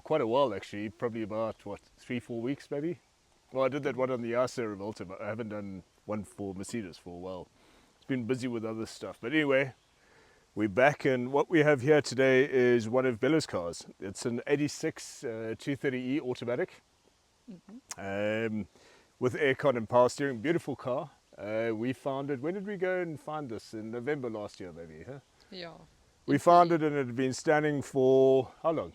quite a while actually, probably about, what, 3-4 weeks maybe? Well, I did that one on the RC Revolta, but I haven't done one for Mercedes for a while. It's been busy with other stuff. But anyway, we're back, and what we have here today is one of Bella's cars. It's an 86 230E automatic with aircon and power steering. Beautiful car. We found it, when did we go and find this? In November last year maybe, huh? Yeah. We found it and it had been standing for how long?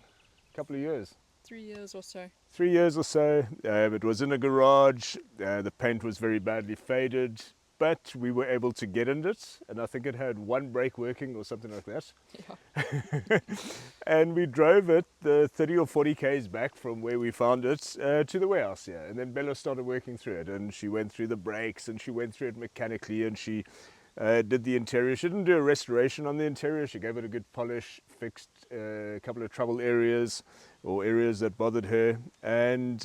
A couple of years. 3 years or so. 3 years or so. It was in a garage. The paint was very badly faded, but we were able to get in it, and I think it had one brake working or something like that. Yeah. And we drove it the 30 or 40 k's back from where we found it to the warehouse here. And then Bella started working through it, and she went through the brakes and she went through it mechanically, and she did the interior. She didn't do a restoration on the interior. She gave it a good polish, fixed a couple of trouble areas or areas that bothered her. And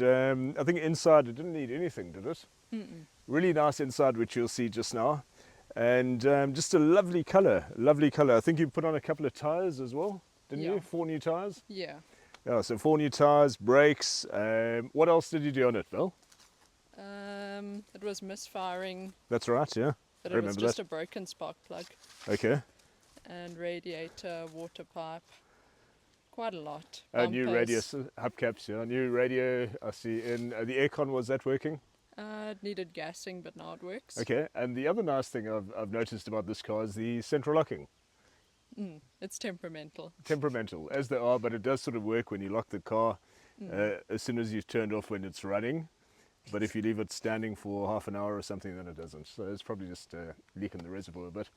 I think inside it didn't need anything, did it? Mm-mm. Really nice inside, which you'll see just now. And just a lovely colour, lovely colour. I think you put on a couple of tyres as well, didn't you? 4 new tyres? Yeah. Yeah, so 4 new tyres, brakes. What else did you do on it, Bill? It was misfiring, That's right, yeah. but I it was remember just that. a broken spark plug Okay. and radiator, water pipe, quite a lot. New Bumpers. radio hubcaps, yeah. New radio, I see. In the aircon, was that working? It needed gassing, but now it works. Okay. And the other nice thing I've noticed about this car is the central locking. It's temperamental. Temperamental, as they are, but it does sort of work when you lock the car as soon as you've turned off when it's running. But if you leave it standing for half an hour or something, then it doesn't. So it's probably just a leak in the reservoir. But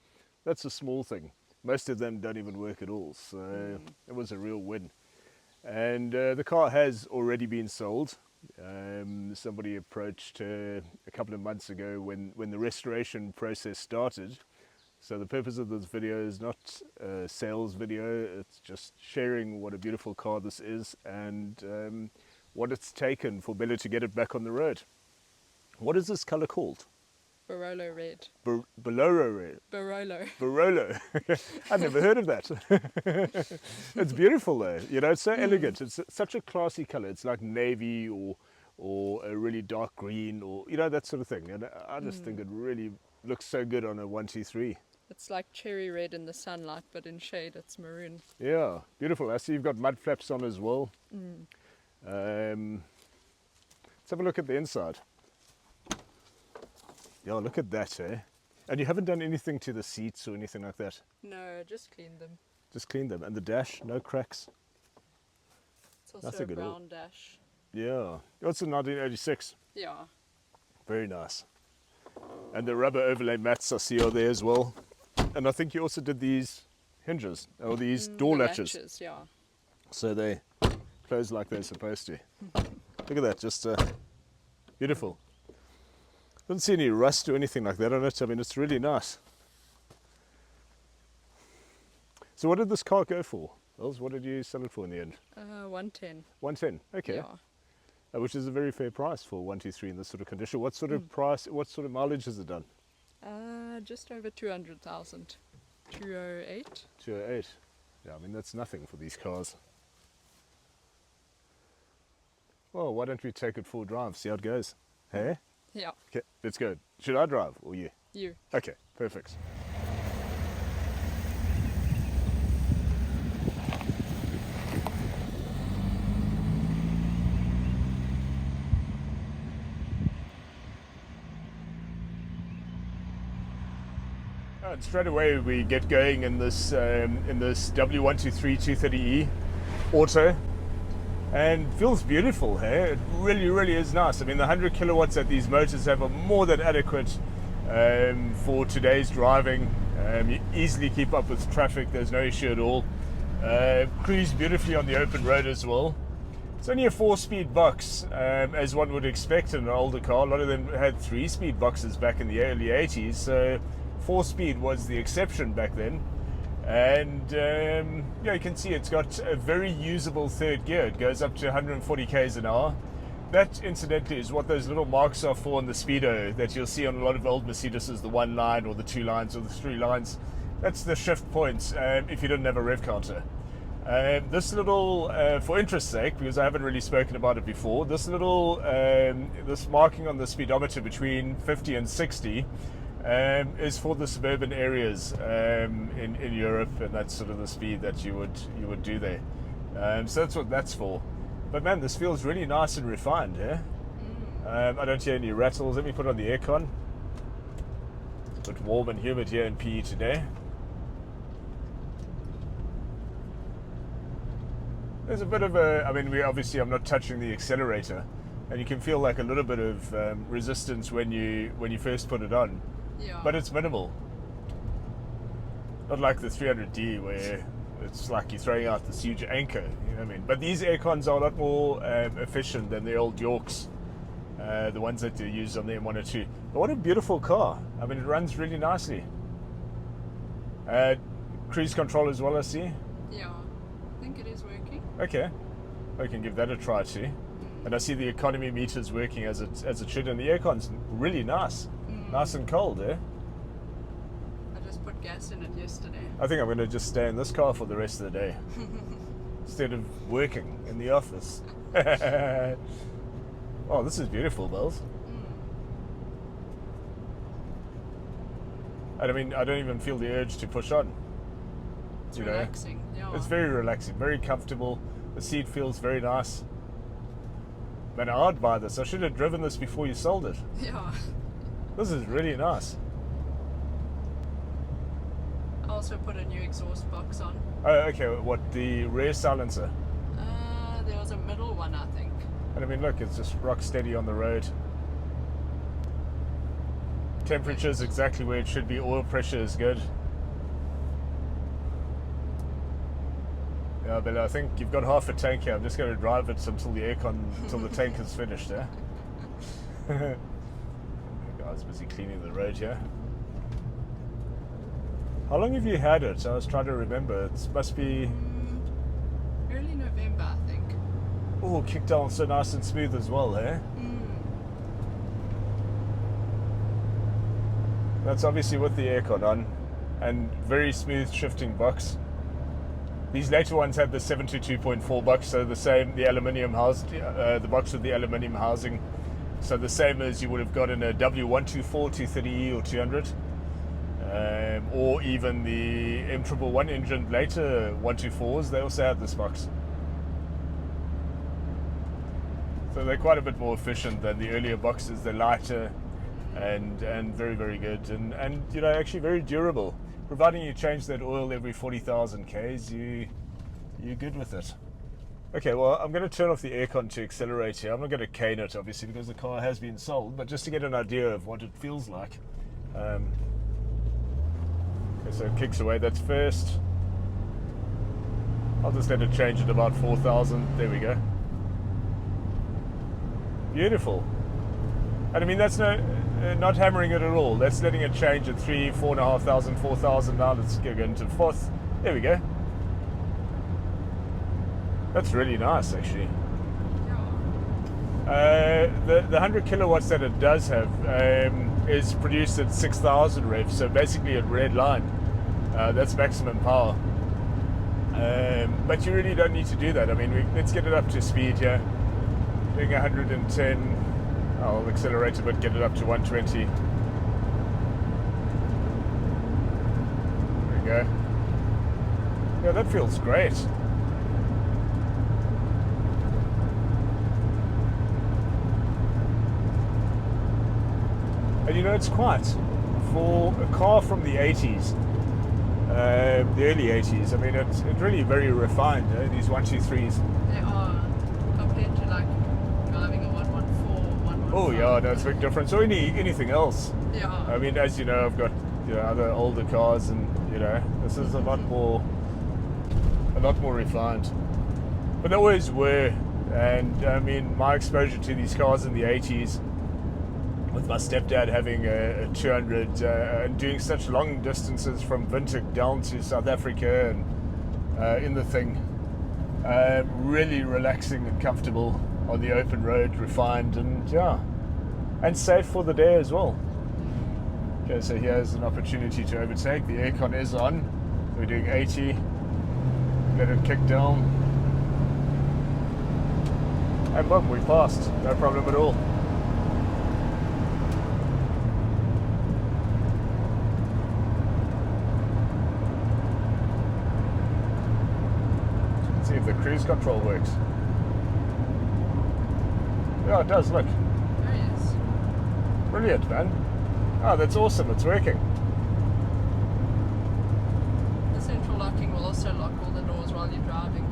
that's a small thing. Most of them don't even work at all. So it was a real win. And the car has already been sold. Somebody approached a couple of months ago when the restoration process started. So the purpose of this video is not a sales video. It's just sharing what a beautiful car this is and what it's taken for Bella to get it back on the road. What is this colour called? Barolo red. Bolero red. Barolo. Barolo. I've never heard of that. It's beautiful though. You know, it's so elegant. It's such a classy colour. It's like navy or a really dark green or, you know, that sort of thing. And I just think it really looks so good on a 123. It's like cherry red in the sunlight, but in shade it's maroon. Yeah, beautiful. I see you've got mud flaps on as well. Let's have a look at the inside. Yeah, look at that, eh? And you haven't done anything to the seats or anything like that? No, just cleaned them. Just cleaned them. And the dash, no cracks? It's also Nothing a at all. brown dash. Yeah. It's a 1986. Yeah. Very nice. And the rubber overlay mats I see are there as well. And I think you also did these hinges, or these door The latches. Yeah. So they close like they're supposed to. Look at that, just beautiful. Doesn't see any rust or anything like that on it. I mean, it's really nice. So what did this car go for? Els, what did you sell it for in the end? 110. 110, okay. Yeah. Which is a very fair price for 123 in this sort of condition. What sort of price, what sort of mileage has it done? Just over 200,000. 208. 208. Yeah, I mean, that's nothing for these cars. Well, why don't we take it for a drive, see how it goes? Hey? Yeah. Okay, let's go. Should I drive or you? You. Okay, perfect. And straight away we get going in this W123 230E auto, and feels beautiful. Hey, it really is nice. I mean, the 100 kilowatts that these motors have are more than adequate for today's driving. You easily keep up with traffic. There's no issue at all. Cruise beautifully on the open road as well. It's only a 4-speed box, as one would expect in an older car. A lot of them had 3-speed boxes back in the early 80s. So 4-speed was the exception back then. And yeah, you can see it's got a very usable third gear. It goes up to 140 k's an hour. That, incidentally, is what those little marks are for on the speedo that you'll see on a lot of old Mercedes, the 1 line or the 2 lines or the 3 lines. That's the shift points if you didn't have a rev counter. This little, for interest's sake, because I haven't really spoken about it before, this little, this marking on the speedometer between 50 and 60 is for the suburban areas in Europe, and that's sort of the speed that you would do there. So that's what that's for. But man, this feels really nice and refined, yeah? I don't hear any rattles. Let me put on the aircon. It's a bit warm and humid here in PE today. There's a bit of a, I mean, I'm not touching the accelerator, and you can feel like a little bit of resistance when you first put it on. Yeah. But it's minimal. Not like the 300D where it's like you're throwing out this huge anchor, you know what I mean? But these aircons are a lot more efficient than the old Yorks, the ones that you use on the M102. But what a beautiful car. I mean, it runs really nicely. Cruise control as well, I see. Yeah, I think it is working. Okay, I can give that a try too. And I see the economy meters working as it should, and the aircon's really nice. Nice and cold, eh? I just put gas in it yesterday. I think I'm going to just stay in this car for the rest of the day instead of working in the office. Oh, this is beautiful, Bells. And I mean, I don't even feel the urge to push on. It's relaxing. Yeah. It's very relaxing, very comfortable. The seat feels very nice. Man, I'd buy this. I should have driven this before you sold it. Yeah. This is really nice. I also put a new exhaust box on. Oh, okay. What, the rear silencer? There was a middle one, I think. And I mean, look, it's just rock steady on the road. Temperature's exactly where it should be. Oil pressure is good. Yeah, but I think you've got half a tank here. I'm just going to drive it until the tank is finished, eh? The guy's busy cleaning the road here. How long have you had it? I was trying to remember. It must be... Early November, I think. Oh, kick down so nice and smooth as well, eh? That's obviously with the aircon on, and very smooth shifting box. These later ones had the 722.4 box, so the same, the aluminium housed, the box with the aluminium housing, so the same as you would have got in a W124 230E or 200, or even the M111 engine later 124s. They also had this box. So they're quite a bit more efficient than the earlier boxes. They're lighter and very, very good, and you know, actually very durable. Providing you change that oil every 40,000 Ks, you're good with it. Okay, well, I'm going to turn off the aircon to accelerate here. I'm not going to cane it, obviously, because the car has been sold, but just to get an idea of what it feels like. Okay, so it kicks away. That's first. I'll just let it change at about 4,000. There we go. Beautiful. And I mean, that's not hammering it at all. That's letting it change at 3,000, 4,500, 4,000. Now let's go into fourth. There we go. That's really nice, actually. The 100 kilowatts that it does have is produced at 6,000 revs, so basically at red line. That's maximum power. But you really don't need to do that. I mean, let's get it up to speed here. Doing 110. I'll accelerate a bit, get it up to 120. There we go. Yeah, that feels great. And you know, it's quiet for a car from the 80s, the early 80s. I mean, it's really very refined, these 123s. They are, compared to like driving a 114, 115. Oh yeah, that's a big difference. Or anything else. Yeah. I mean, as you know, I've got other older cars, and this is a lot more refined. But they always were, and I mean, my exposure to these cars in the 80s, with my stepdad having a 200 and doing such long distances from Windhoek down to South Africa and in the thing, really relaxing and comfortable on the open road, refined, and safe for the day as well. Okay, so here's an opportunity to overtake. The aircon is on. We're doing 80. let it kick down. And boom, we passed. No problem at all. Let's see if the cruise control works. Yeah, it does, look. Oh, yes. Brilliant, man. Oh, that's awesome, it's working. The central locking will also lock all the doors while you're driving.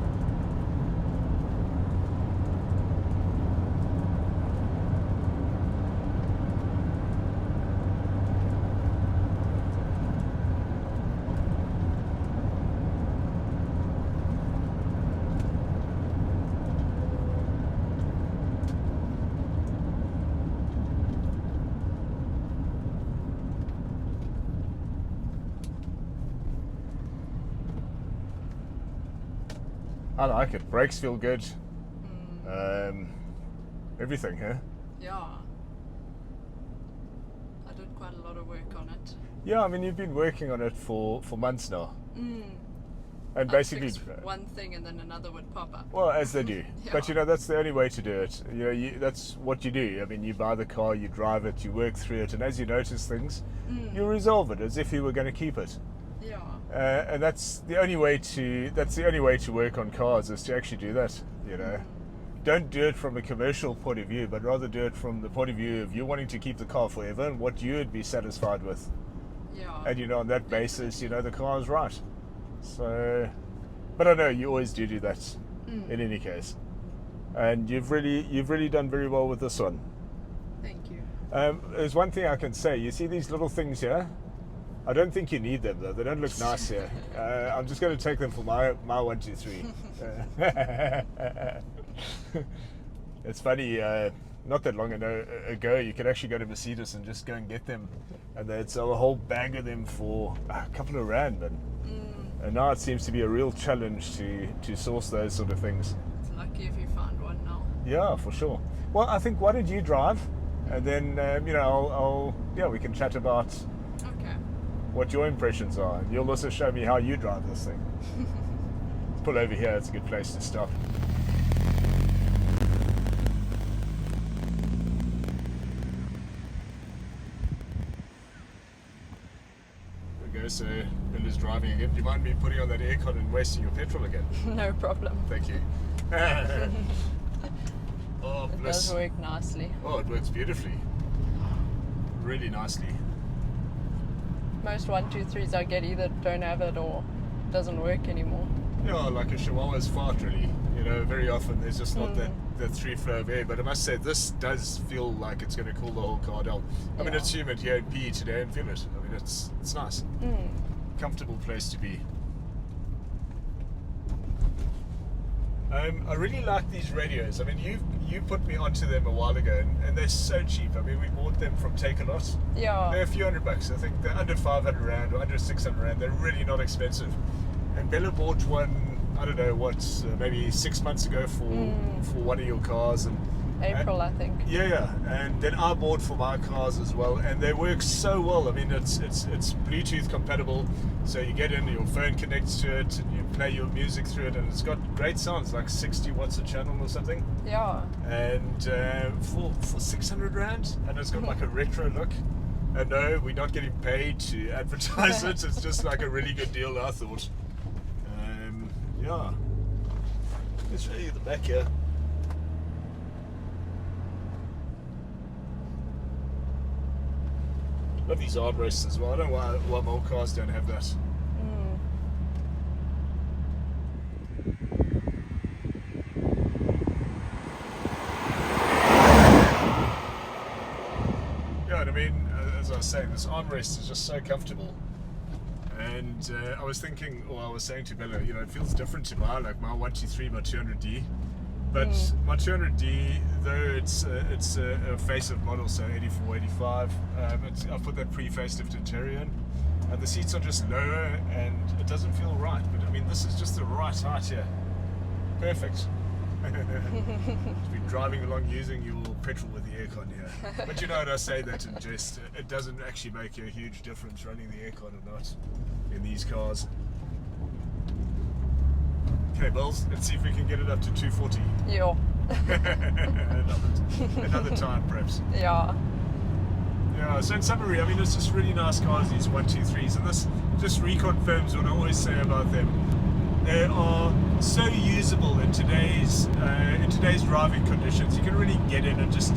I like it. Brakes feel good. Everything, huh? Yeah. I did quite a lot of work on it. Yeah, I mean, you've been working on it for months now. And I'd basically, fix one thing and then another would pop up. well, as they do. Yeah. But you know, that's the only way to do it. You know, that's what you do. I mean, you buy the car, you drive it, you work through it, and as you notice things, you resolve it as if you were going to keep it. Yeah. And that's the only way to work on cars, is to actually do that. You know, don't do it from a commercial point of view, but rather do it from the point of view of you wanting to keep the car forever and what you would be satisfied with. Yeah. And you know, on that basis, you know, the car is right. So, but I know you always do that in any case, and you've really done very well with this one. Thank you. There's one thing I can say. You see these little things here? I don't think you need them though. They don't look nice here. I'm just going to take them for my 123. It's funny. Not that long ago, you could actually go to Mercedes and just go and get them, and they'd sell a whole bag of them for a couple of rand. And now it seems to be a real challenge to source those sort of things. It's lucky if you find one now. Yeah, for sure. Well, I think, why don't you drive, and then you know, we can chat about Okay. what your impressions are. And you'll also show me how you drive this thing. Pull over here, it's a good place to stop. There we go, so Bella's driving again. Do you mind me putting on that aircon and wasting your petrol again? No problem. Thank you. Oh, It bliss. does work nicely. Oh, it works beautifully. Really nicely. Most 123s I get either don't have it or doesn't work anymore. Yeah, like a Chihuahua's fart, really. You know, very often there's just not that free flow of air. But I must say, this does feel like it's going to cool the whole car down. I mean, Yeah. it's humid here in PE today and feel it. I mean, it's nice. Comfortable place to be. I really like these radios. I mean, you put me onto them a while ago, and they're so cheap. I mean, we bought them from Take-A-Lot. Yeah. They're a few $100. I think they're under 500 rand or under 600 rand. They're really not expensive. And Bella bought one, I don't know what, maybe 6 months ago for one of your cars, and April, I think. yeah, and then I bought for my cars as well, and they work so well. I mean, it's Bluetooth compatible, so you get in, your phone connects to it, and you play your music through it, and it's got great sounds, like 60 watts a channel or something. Yeah. And for 600 rand, and it's got like a retro look. And no, we're not getting paid to advertise it. It's just like a really good deal, I thought. Yeah. Let's show you the back here. Love these armrests as well. I don't know why my old cars don't have that. Yeah, and I mean, as I was saying, this armrest is just so comfortable. And I was thinking, or I was saying to Bella, you know, it feels different to my 123, my 200D. But my 200D, though it's a facelift model, so 84, 85, I've put that pre-facelift interior in, and the seats are just lower, and it doesn't feel right. But I mean, this is just the right height here. Perfect. To be driving along using your petrol with the aircon here. But you know what, I say that in jest, it doesn't actually make a huge difference running the aircon or not in these cars. Okay, Bells, let's see if we can get it up to 240. Yeah. Another time, perhaps. Yeah. Yeah, so in summary, I mean, it's just really nice cars, these 123s, and this just reconfirms what I always say about them. They are so usable in today's driving conditions. You can really get in and just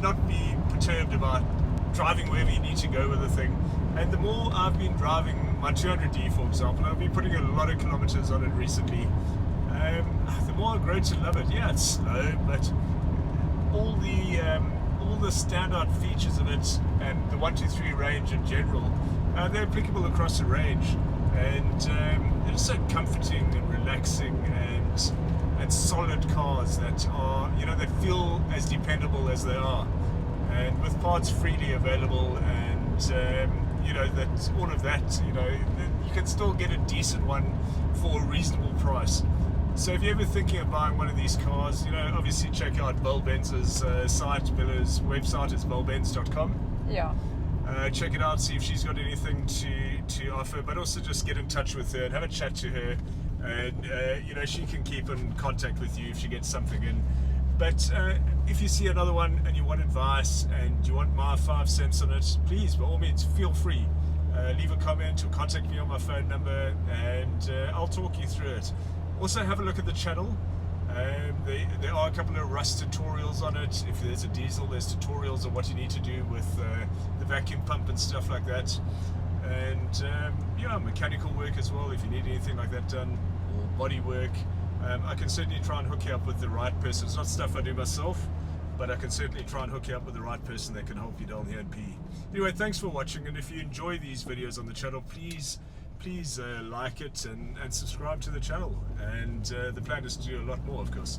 not be perturbed about driving wherever you need to go with the thing. And the more I've been driving my 200D, for example, I've been putting a lot of kilometers on it recently. The more I grow to love it. Yeah, it's slow, but all the standout features of it and the 123 range in general, they're applicable across the range, and they're so comforting and relaxing and solid cars that are, you know, that feel as dependable as they are, and with parts freely available, and you know, that all of that, you know, you can still get a decent one for a reasonable price. So if you're ever thinking of buying one of these cars, you know, obviously check out Bill Benz's site. Billa's website is billbenz.com. Yeah. Check it out, see if she's got anything to offer, but also just get in touch with her and have a chat to her, and you know, she can keep in contact with you if she gets something in. But if you see another one and you want advice and you want my 5 cents on it, please, by all means, feel free. Leave a comment or contact me on my phone number, and I'll talk you through it. Also, have a look at the channel. There are a couple of Rust tutorials on it. If there's a diesel, there's tutorials on what you need to do with the vacuum pump and stuff like that. And yeah, mechanical work as well, if you need anything like that done, or body work. I can certainly try and hook you up with the right person. It's not stuff I do myself, but I can certainly try and hook you up with the right person that can help you down here in P. Anyway, thanks for watching, and if you enjoy these videos on the channel, please like it and subscribe to the channel, and the plan is to do a lot more, of course.